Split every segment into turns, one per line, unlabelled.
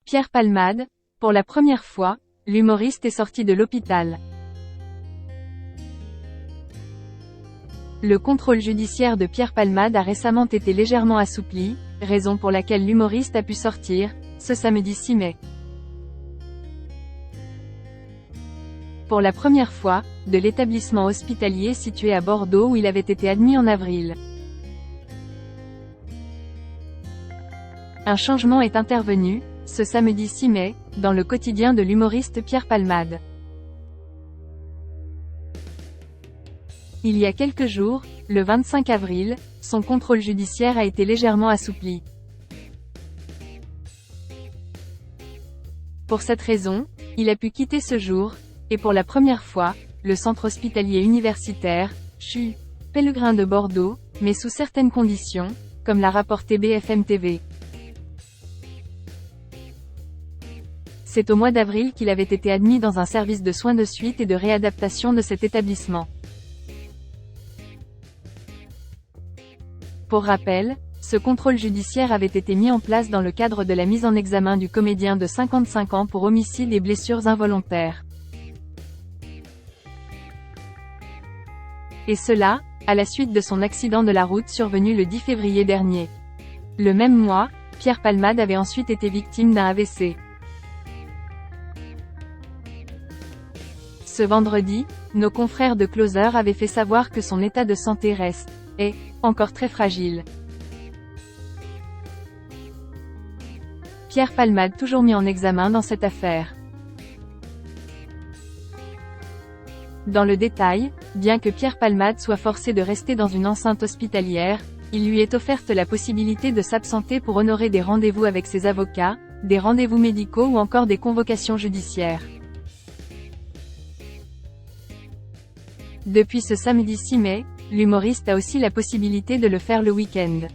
Pierre Palmade, pour la première fois, l'humoriste est sorti de l'hôpital. Le contrôle judiciaire de Pierre Palmade a récemment été légèrement assoupli, raison pour laquelle l'humoriste a pu sortir, ce samedi 6 mai. Pour la première fois, de l'établissement hospitalier situé à Bordeaux où il avait été admis en avril. Un changement est intervenu, ce samedi 6 mai, dans le quotidien de l'humoriste Pierre Palmade. Il y a quelques jours, le 25 avril, son contrôle judiciaire a été légèrement assoupli. Pour cette raison, il a pu quitter ce jour, et pour la première fois, le centre hospitalier universitaire, CHU Pellegrin de Bordeaux, mais sous certaines conditions, comme l'a rapporté BFM TV. C'est au mois d'avril qu'il avait été admis dans un service de soins de suite et de réadaptation de cet établissement. Pour rappel, ce contrôle judiciaire avait été mis en place dans le cadre de la mise en examen du comédien de 55 ans pour homicide et blessures involontaires. Et cela, à la suite de son accident de la route survenu le 10 février dernier. Le même mois, Pierre Palmade avait ensuite été victime d'un AVC. Ce vendredi, nos confrères de Closer avaient fait savoir que son état de santé est encore très fragile. Pierre Palmade toujours mis en examen dans cette affaire. Dans le détail, bien que Pierre Palmade soit forcé de rester dans une enceinte hospitalière, il lui est offerte la possibilité de s'absenter pour honorer des rendez-vous avec ses avocats, des rendez-vous médicaux ou encore des convocations judiciaires. Depuis ce samedi 6 mai, l'humoriste a aussi la possibilité de le faire le week-end.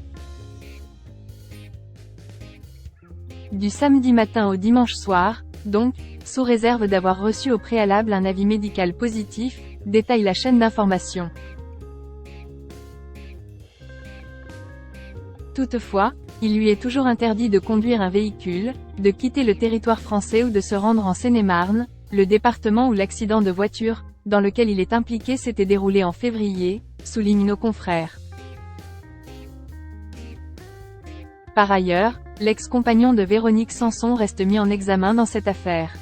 Du samedi matin au dimanche soir, donc, sous réserve d'avoir reçu au préalable un avis médical positif, détaille la chaîne d'information. Toutefois, il lui est toujours interdit de conduire un véhicule, de quitter le territoire français ou de se rendre en Seine-et-Marne, le département où l'accident de voiture, dans lequel il est impliqué s'était déroulé en février, soulignent nos confrères. Par ailleurs, l'ex-compagnon de Véronique Sanson reste mis en examen dans cette affaire.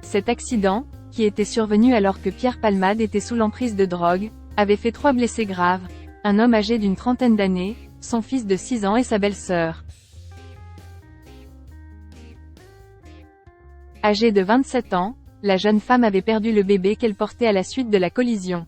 Cet accident, qui était survenu alors que Pierre Palmade était sous l'emprise de drogue, avait fait 3 blessés graves, un homme âgé d'une trentaine d'années, son fils de 6 ans et sa belle-sœur. Âgée de 27 ans, la jeune femme avait perdu le bébé qu'elle portait à la suite de la collision.